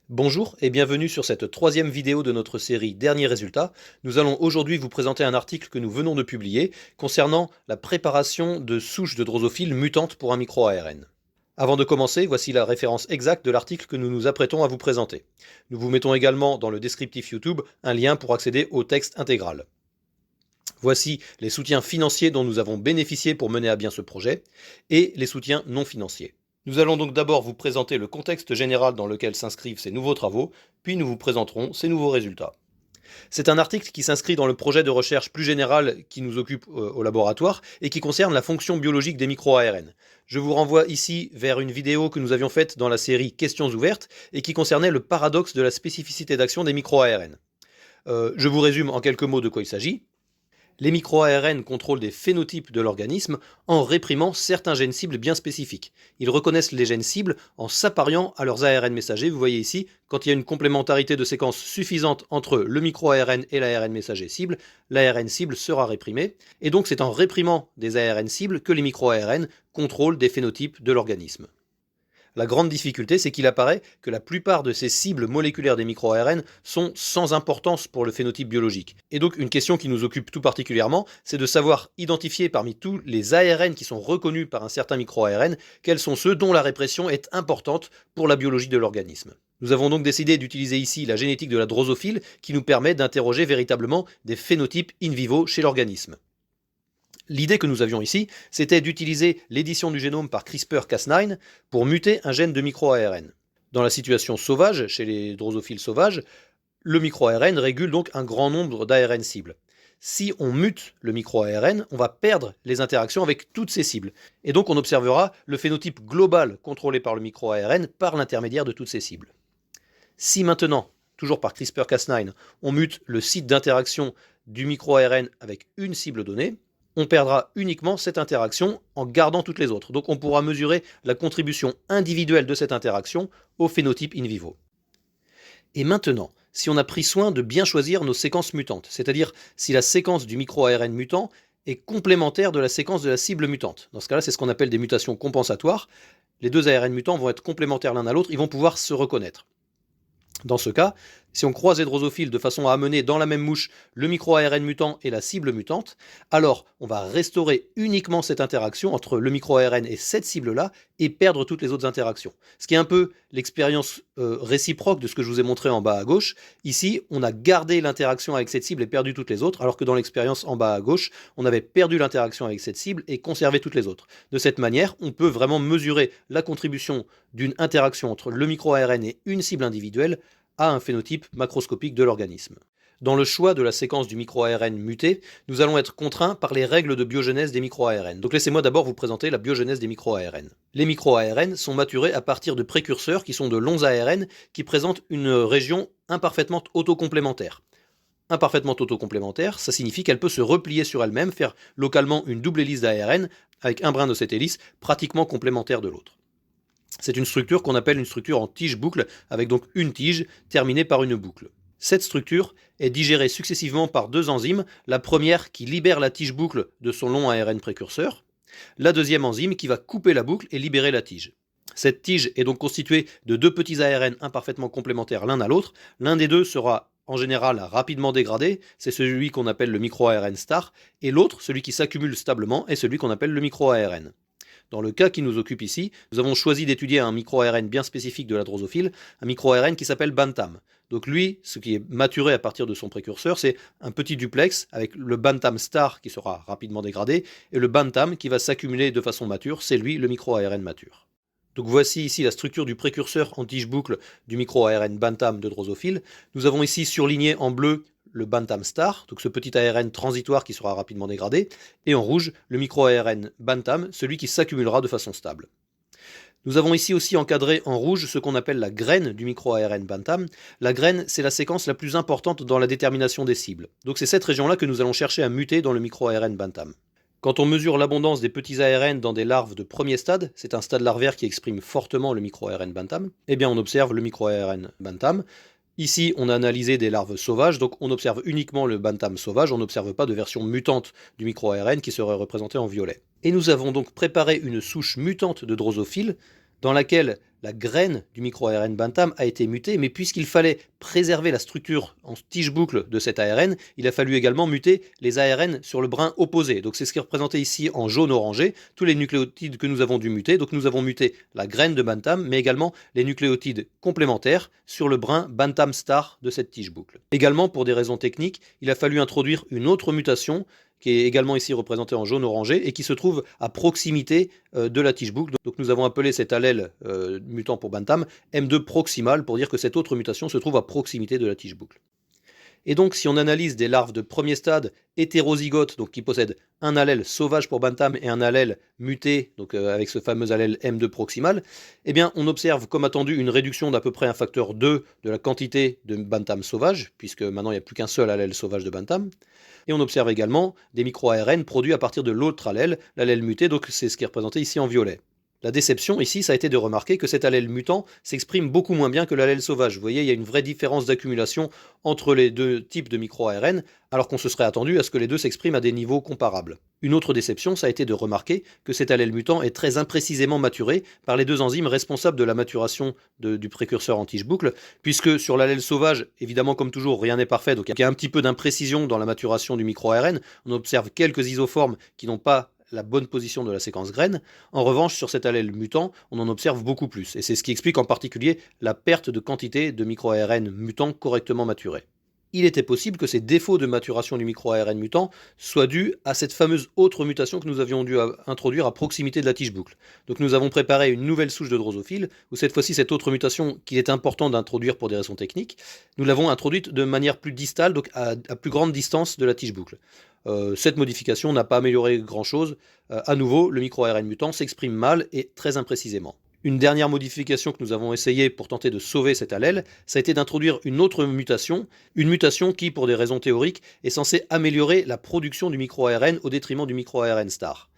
Bonjour et bienvenue sur cette troisième vidéo de notre série Derniers résultats. Nous allons aujourd'hui vous présenter un article que nous venons de publier concernant la préparation de souches de drosophiles mutantes pour un micro-ARN. Avant de commencer, voici la référence exacte de l'article que nous nous apprêtons à vous présenter. Nous vous mettons également dans le descriptif YouTube un lien pour accéder au texte intégral. Voici les soutiens financiers dont nous avons bénéficié pour mener à bien ce projet et les soutiens non financiers. Nous allons donc d'abord vous présenter le contexte général dans lequel s'inscrivent ces nouveaux travaux, puis nous vous présenterons ces nouveaux résultats. C'est un article qui s'inscrit dans le projet de recherche plus général qui nous occupe au laboratoire et qui concerne la fonction biologique des micro-ARN. Je vous renvoie ici vers une vidéo que nous avions faite dans la série Questions ouvertes et qui concernait le paradoxe de la spécificité d'action des micro-ARN. Je vous résume en quelques mots de quoi il s'agit. Les micro-ARN contrôlent des phénotypes de l'organisme en réprimant certains gènes cibles bien spécifiques. Ils reconnaissent les gènes cibles en s'appariant à leurs ARN messagers. Vous voyez ici, quand il y a une complémentarité de séquences suffisante entre le micro-ARN et l'ARN messager cible, l'ARN cible sera réprimé. Et donc c'est en réprimant des ARN cibles que les micro-ARN contrôlent des phénotypes de l'organisme. La grande difficulté, c'est qu'il apparaît que la plupart de ces cibles moléculaires des micro-ARN sont sans importance pour le phénotype biologique. Et donc une question qui nous occupe tout particulièrement, c'est de savoir identifier parmi tous les ARN qui sont reconnus par un certain micro-ARN, quels sont ceux dont la répression est importante pour la biologie de l'organisme. Nous avons donc décidé d'utiliser ici la génétique de la drosophile qui nous permet d'interroger véritablement des phénotypes in vivo chez l'organisme. L'idée que nous avions ici, c'était d'utiliser l'édition du génome par CRISPR-Cas9 pour muter un gène de micro-ARN. Dans la situation sauvage, chez les drosophiles sauvages, le micro-ARN régule donc un grand nombre d'ARN cibles. Si on mute le micro-ARN, on va perdre les interactions avec toutes ces cibles. Et donc on observera le phénotype global contrôlé par le micro-ARN par l'intermédiaire de toutes ces cibles. Si maintenant, toujours par CRISPR-Cas9, on mute le site d'interaction du micro-ARN avec une cible donnée, on perdra uniquement cette interaction en gardant toutes les autres. Donc on pourra mesurer la contribution individuelle de cette interaction au phénotype in vivo. Et maintenant, si on a pris soin de bien choisir nos séquences mutantes, c'est-à-dire si la séquence du micro-ARN mutant est complémentaire de la séquence de la cible mutante. Dans ce cas-là, c'est ce qu'on appelle des mutations compensatoires. Les deux ARN mutants vont être complémentaires l'un à l'autre, ils vont pouvoir se reconnaître. Dans ce cas, si on croise les drosophiles de façon à amener dans la même mouche le micro-ARN mutant et la cible mutante, alors on va restaurer uniquement cette interaction entre le micro-ARN et cette cible-là et perdre toutes les autres interactions. Ce qui est un peu l'expérience réciproque de ce que je vous ai montré en bas à gauche. Ici, on a gardé l'interaction avec cette cible et perdu toutes les autres, alors que dans l'expérience en bas à gauche, on avait perdu l'interaction avec cette cible et conservé toutes les autres. De cette manière, on peut vraiment mesurer la contribution d'une interaction entre le micro-ARN et une cible individuelle à un phénotype macroscopique de l'organisme. Dans le choix de la séquence du micro-ARN muté, nous allons être contraints par les règles de biogenèse des micro-ARN. Donc laissez-moi d'abord vous présenter la biogenèse des micro-ARN. Les micro-ARN sont maturés à partir de précurseurs qui sont de longs ARN qui présentent une région imparfaitement autocomplémentaire. Imparfaitement autocomplémentaire, ça signifie qu'elle peut se replier sur elle-même, faire localement une double hélice d'ARN avec un brin de cette hélice pratiquement complémentaire de l'autre. C'est une structure qu'on appelle une structure en tige-boucle, avec donc une tige terminée par une boucle. Cette structure est digérée successivement par deux enzymes, la première qui libère la tige-boucle de son long ARN précurseur, la deuxième enzyme qui va couper la boucle et libérer la tige. Cette tige est donc constituée de deux petits ARN imparfaitement complémentaires l'un à l'autre. L'un des deux sera en général rapidement dégradé, c'est celui qu'on appelle le micro-ARN star, et l'autre, celui qui s'accumule stablement, est celui qu'on appelle le micro-ARN. Dans le cas qui nous occupe ici, nous avons choisi d'étudier un micro-ARN bien spécifique de la drosophile, un micro-ARN qui s'appelle Bantam. Donc lui, ce qui est maturé à partir de son précurseur, c'est un petit duplex avec le Bantam star qui sera rapidement dégradé, et le Bantam qui va s'accumuler de façon mature, c'est lui le micro-ARN mature. Donc voici ici la structure du précurseur en tige-boucle du micro-ARN Bantam de drosophile. Nous avons ici surligné en bleu le Bantam star, donc ce petit ARN transitoire qui sera rapidement dégradé, et en rouge, le micro-ARN Bantam, celui qui s'accumulera de façon stable. Nous avons ici aussi encadré en rouge ce qu'on appelle la graine du micro-ARN Bantam. La graine, c'est la séquence la plus importante dans la détermination des cibles. Donc c'est cette région-là que nous allons chercher à muter dans le micro-ARN Bantam. Quand on mesure l'abondance des petits ARN dans des larves de premier stade, c'est un stade larvaire qui exprime fortement le micro-ARN Bantam, eh bien on observe le micro-ARN Bantam. Ici, on a analysé des larves sauvages, donc on observe uniquement le Bantam sauvage, on n'observe pas de version mutante du micro-ARN qui serait représentée en violet. Et nous avons donc préparé une souche mutante de drosophile, dans laquelle la graine du micro-ARN Bantam a été mutée, mais puisqu'il fallait préserver la structure en tige-boucle de cet ARN, il a fallu également muter les ARN sur le brin opposé. Donc c'est ce qui est représenté ici en jaune orangé, tous les nucléotides que nous avons dû muter. Donc nous avons muté la graine de Bantam, mais également les nucléotides complémentaires sur le brin Bantam star de cette tige-boucle. Également, pour des raisons techniques, il a fallu introduire une autre mutation qui est également ici représenté en jaune orangé et qui se trouve à proximité de la tige-boucle. Donc nous avons appelé cet allèle mutant pour Bantam M2 proximal pour dire que cette autre mutation se trouve à proximité de la tige-boucle. Et donc, si on analyse des larves de premier stade hétérozygotes, donc qui possèdent un allèle sauvage pour Bantam et un allèle muté, donc avec ce fameux allèle M2 proximal, eh bien, on observe, comme attendu, une réduction d'à peu près un facteur 2 de la quantité de Bantam sauvage, puisque maintenant il n'y a plus qu'un seul allèle sauvage de Bantam. Et on observe également des micro-ARN produits à partir de l'autre allèle, l'allèle muté, donc c'est ce qui est représenté ici en violet. La déception ici, ça a été de remarquer que cet allèle mutant s'exprime beaucoup moins bien que l'allèle sauvage. Vous voyez, il y a une vraie différence d'accumulation entre les deux types de micro-ARN, alors qu'on se serait attendu à ce que les deux s'expriment à des niveaux comparables. Une autre déception, ça a été de remarquer que cet allèle mutant est très imprécisément maturé par les deux enzymes responsables de la maturation du précurseur en tige-boucle, puisque sur l'allèle sauvage, évidemment comme toujours, rien n'est parfait, donc il y a un petit peu d'imprécision dans la maturation du micro-ARN. On observe quelques isoformes qui n'ont pas la bonne position de la séquence graine. En revanche, sur cet allèle mutant, on en observe beaucoup plus. Et c'est ce qui explique en particulier la perte de quantité de micro-ARN mutants correctement maturés. Il était possible que ces défauts de maturation du micro-ARN mutant soient dus à cette fameuse autre mutation que nous avions dû introduire à proximité de la tige-boucle. Donc nous avons préparé une nouvelle souche de drosophile, où cette fois-ci cette autre mutation qu'il est important d'introduire pour des raisons techniques, nous l'avons introduite de manière plus distale, donc à plus grande distance de la tige-boucle. Cette modification n'a pas amélioré grand-chose. À nouveau, le micro-ARN mutant s'exprime mal et très imprécisément. Une dernière modification que nous avons essayé pour tenter de sauver cet allèle, ça a été d'introduire une autre mutation, une mutation qui, pour des raisons théoriques, est censée améliorer la production du micro-ARN au détriment du micro-ARN star.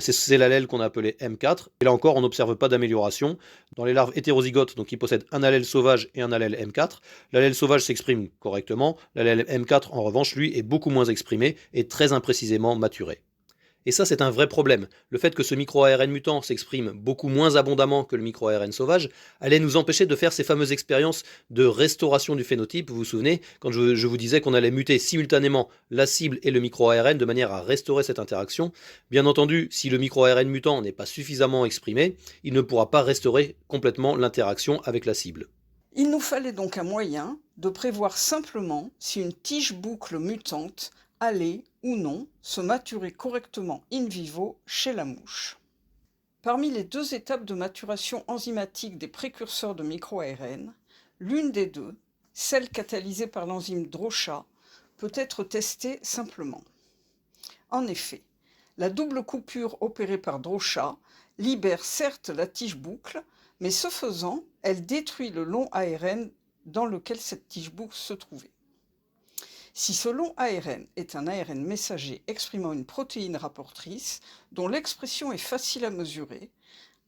C'est l'allèle qu'on a appelé M4, et là encore on n'observe pas d'amélioration. Dans les larves hétérozygotes, donc qui possèdent un allèle sauvage et un allèle M4, l'allèle sauvage s'exprime correctement, l'allèle M4 en revanche lui est beaucoup moins exprimé et très imprécisément maturé. Et ça, c'est un vrai problème. Le fait que ce micro-ARN mutant s'exprime beaucoup moins abondamment que le micro-ARN sauvage allait nous empêcher de faire ces fameuses expériences de restauration du phénotype. Vous vous souvenez, quand je vous disais qu'on allait muter simultanément la cible et le micro-ARN de manière à restaurer cette interaction. Bien entendu, si le micro-ARN mutant n'est pas suffisamment exprimé, il ne pourra pas restaurer complètement l'interaction avec la cible. Il nous fallait donc un moyen de prévoir simplement si une tige-boucle mutante allait ou non se maturer correctement in vivo chez la mouche. Parmi les deux étapes de maturation enzymatique des précurseurs de micro-ARN, l'une des deux, celle catalysée par l'enzyme DROCHA, peut être testée simplement. En effet, la double coupure opérée par DROCHA libère certes la tige-boucle, mais ce faisant, elle détruit le long ARN dans lequel cette tige-boucle se trouvait. Si ce long ARN est un ARN messager exprimant une protéine rapportrice dont l'expression est facile à mesurer,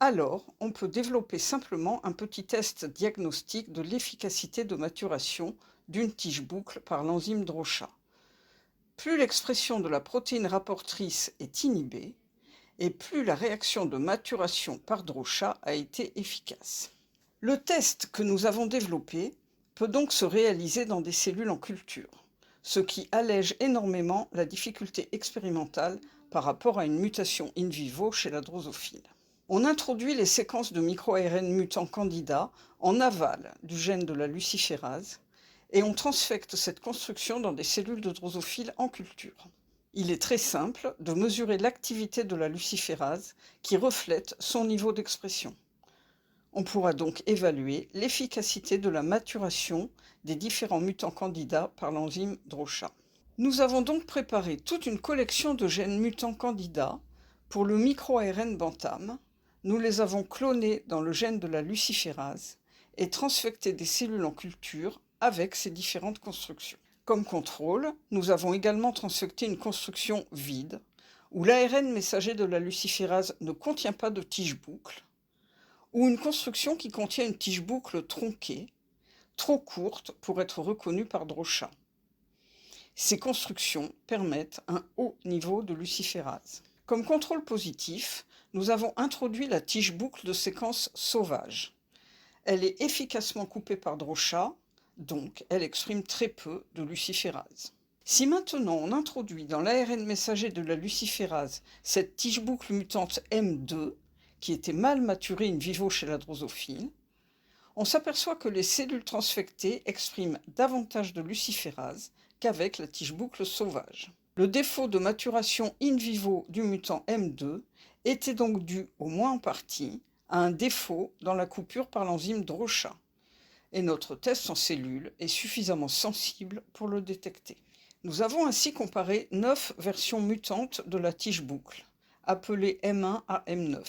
alors on peut développer simplement un petit test diagnostique de l'efficacité de maturation d'une tige-boucle par l'enzyme DROCHA. Plus l'expression de la protéine rapportrice est inhibée, et plus la réaction de maturation par DROCHA a été efficace. Le test que nous avons développé peut donc se réaliser dans des cellules en culture, ce qui allège énormément la difficulté expérimentale par rapport à une mutation in vivo chez la drosophile. On introduit les séquences de micro-ARN mutants candidats en aval du gène de la luciférase et on transfecte cette construction dans des cellules de drosophile en culture. Il est très simple de mesurer l'activité de la luciférase qui reflète son niveau d'expression. On pourra donc évaluer l'efficacité de la maturation des différents mutants candidats par l'enzyme DROCHA. Nous avons donc préparé toute une collection de gènes mutants candidats pour le micro-ARN Bantam. Nous les avons clonés dans le gène de la luciférase et transfecté des cellules en culture avec ces différentes constructions. Comme contrôle, nous avons également transfecté une construction vide, où l'ARN messager de la luciférase ne contient pas de tige-boucle, ou une construction qui contient une tige-boucle tronquée, trop courte pour être reconnue par DROCHA. Ces constructions permettent un haut niveau de luciférase. Comme contrôle positif, nous avons introduit la tige boucle de séquence sauvage. Elle est efficacement coupée par Drosha, donc elle exprime très peu de luciférase. Si maintenant on introduit dans l'ARN messager de la luciférase cette tige boucle mutante M2, qui était mal maturée in vivo chez la drosophile, on s'aperçoit que les cellules transfectées expriment davantage de luciférase qu'avec la tige boucle sauvage. Le défaut de maturation in vivo du mutant M2 était donc dû, au moins en partie, à un défaut dans la coupure par l'enzyme Drosha. Et notre test en cellules est suffisamment sensible pour le détecter. Nous avons ainsi comparé 9 versions mutantes de la tige boucle, appelées M1 à M9.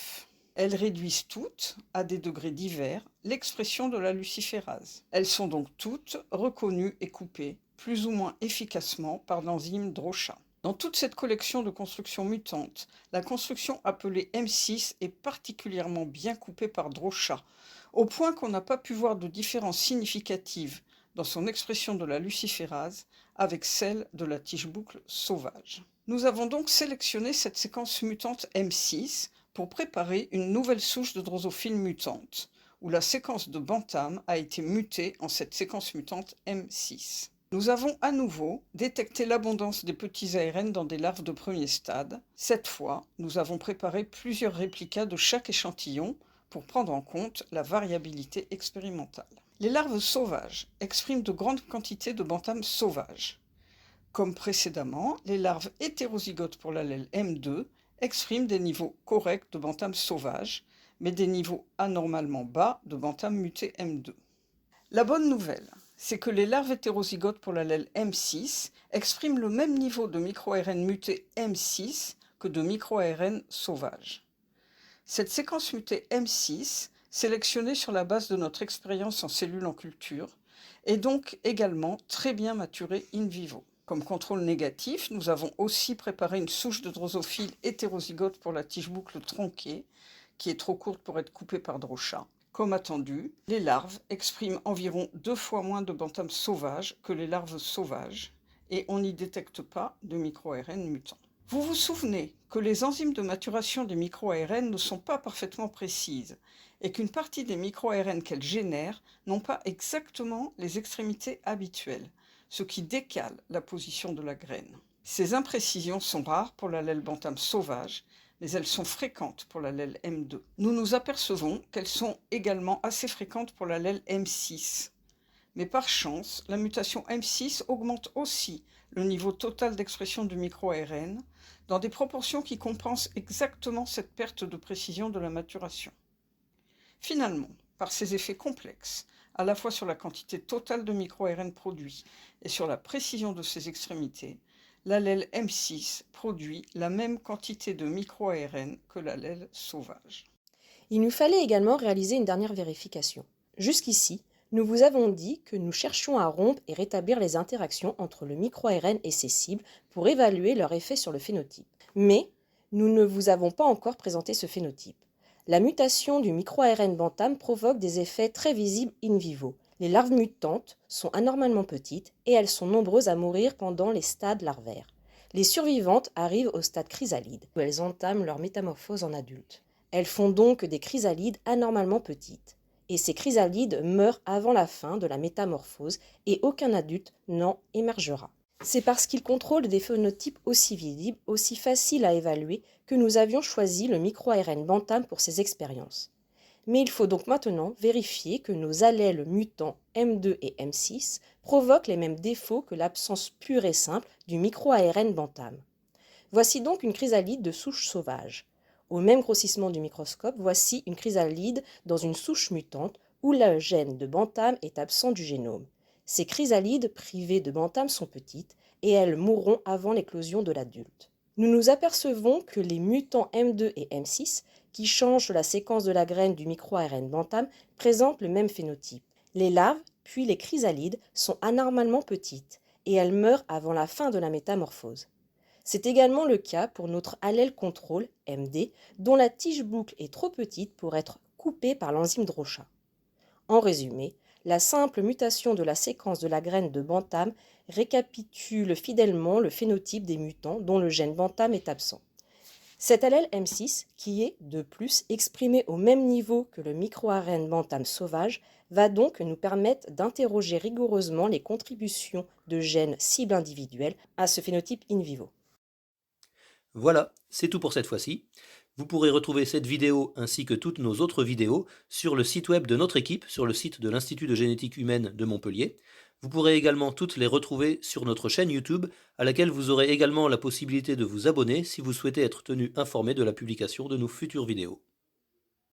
Elles réduisent toutes, à des degrés divers, l'expression de la luciférase. Elles sont donc toutes reconnues et coupées, plus ou moins efficacement, par l'enzyme Drosha. Dans toute cette collection de constructions mutantes, la construction appelée M6 est particulièrement bien coupée par Drosha, au point qu'on n'a pas pu voir de différence significative dans son expression de la luciférase avec celle de la tige boucle sauvage. Nous avons donc sélectionné cette séquence mutante M6 pour préparer une nouvelle souche de drosophile mutante, où la séquence de Bantam a été mutée en cette séquence mutante M6. Nous avons à nouveau détecté l'abondance des petits ARN dans des larves de premier stade. Cette fois, nous avons préparé plusieurs réplicas de chaque échantillon pour prendre en compte la variabilité expérimentale. Les larves sauvages expriment de grandes quantités de Bantam sauvage. Comme précédemment, les larves hétérozygotes pour l'allèle M2 expriment des niveaux corrects de Bantam sauvage, mais des niveaux anormalement bas de Bantam muté M2. La bonne nouvelle, c'est que les larves hétérozygotes pour l'allèle M6 expriment le même niveau de micro-ARN muté M6 que de micro-ARN sauvage. Cette séquence mutée M6, sélectionnée sur la base de notre expérience en cellules en culture, est donc également très bien maturée in vivo. Comme contrôle négatif, nous avons aussi préparé une souche de drosophile hétérozygote pour la tige boucle tronquée, qui est trop courte pour être coupée par Drosha. Comme attendu, les larves expriment environ 2 fois moins de Bantam sauvage que les larves sauvages, et on n'y détecte pas de micro-ARN mutants. Vous vous souvenez que les enzymes de maturation des micro-ARN ne sont pas parfaitement précises, et qu'une partie des micro-ARN qu'elles génèrent n'ont pas exactement les extrémités habituelles, ce qui décale la position de la graine. Ces imprécisions sont rares pour l'allèle Bantam sauvage, mais elles sont fréquentes pour l'allèle M2. Nous nous apercevons qu'elles sont également assez fréquentes pour l'allèle M6. Mais par chance, la mutation M6 augmente aussi le niveau total d'expression du micro-ARN dans des proportions qui compensent exactement cette perte de précision de la maturation. Finalement, par ces effets complexes, à la fois sur la quantité totale de micro-ARN produit et sur la précision de ses extrémités, l'allèle M6 produit la même quantité de micro-ARN que l'allèle sauvage. Il nous fallait également réaliser une dernière vérification. Jusqu'ici, nous vous avons dit que nous cherchions à rompre et rétablir les interactions entre le micro-ARN et ses cibles pour évaluer leur effet sur le phénotype. Mais nous ne vous avons pas encore présenté ce phénotype. La mutation du micro-ARN Bantam provoque des effets très visibles in vivo. Les larves mutantes sont anormalement petites et elles sont nombreuses à mourir pendant les stades larvaires. Les survivantes arrivent au stade chrysalide, où elles entament leur métamorphose en adultes. Elles font donc des chrysalides anormalement petites. Et ces chrysalides meurent avant la fin de la métamorphose et aucun adulte n'en émergera. C'est parce qu'ils contrôlent des phénotypes aussi visibles, aussi faciles à évaluer, que nous avions choisi le micro-ARN Bantam pour ces expériences. Mais il faut donc maintenant vérifier que nos allèles mutants M2 et M6 provoquent les mêmes défauts que l'absence pure et simple du micro-ARN Bantam. Voici donc une chrysalide de souche sauvage. Au même grossissement du microscope, voici une chrysalide dans une souche mutante où le gène de Bantam est absent du génome. Ces chrysalides privées de Bantam sont petites et elles mourront avant l'éclosion de l'adulte. Nous nous apercevons que les mutants M2 et M6, qui changent la séquence de la graine du micro-ARN Bantam, présentent le même phénotype. Les larves, puis les chrysalides, sont anormalement petites et elles meurent avant la fin de la métamorphose. C'est également le cas pour notre allèle contrôle, MD, dont la tige boucle est trop petite pour être coupée par l'enzyme Drosha. En résumé, la simple mutation de la séquence de la graine de Bantam récapitule fidèlement le phénotype des mutants dont le gène Bantam est absent. Cet allèle M6, qui est de plus exprimé au même niveau que le micro-ARN bantam sauvage, va donc nous permettre d'interroger rigoureusement les contributions de gènes cibles individuels à ce phénotype in vivo. Voilà, c'est tout pour cette fois-ci. Vous pourrez retrouver cette vidéo ainsi que toutes nos autres vidéos sur le site web de notre équipe, sur le site de l'Institut de génétique humaine de Montpellier. Vous pourrez également toutes les retrouver sur notre chaîne YouTube, à laquelle vous aurez également la possibilité de vous abonner si vous souhaitez être tenu informé de la publication de nos futures vidéos.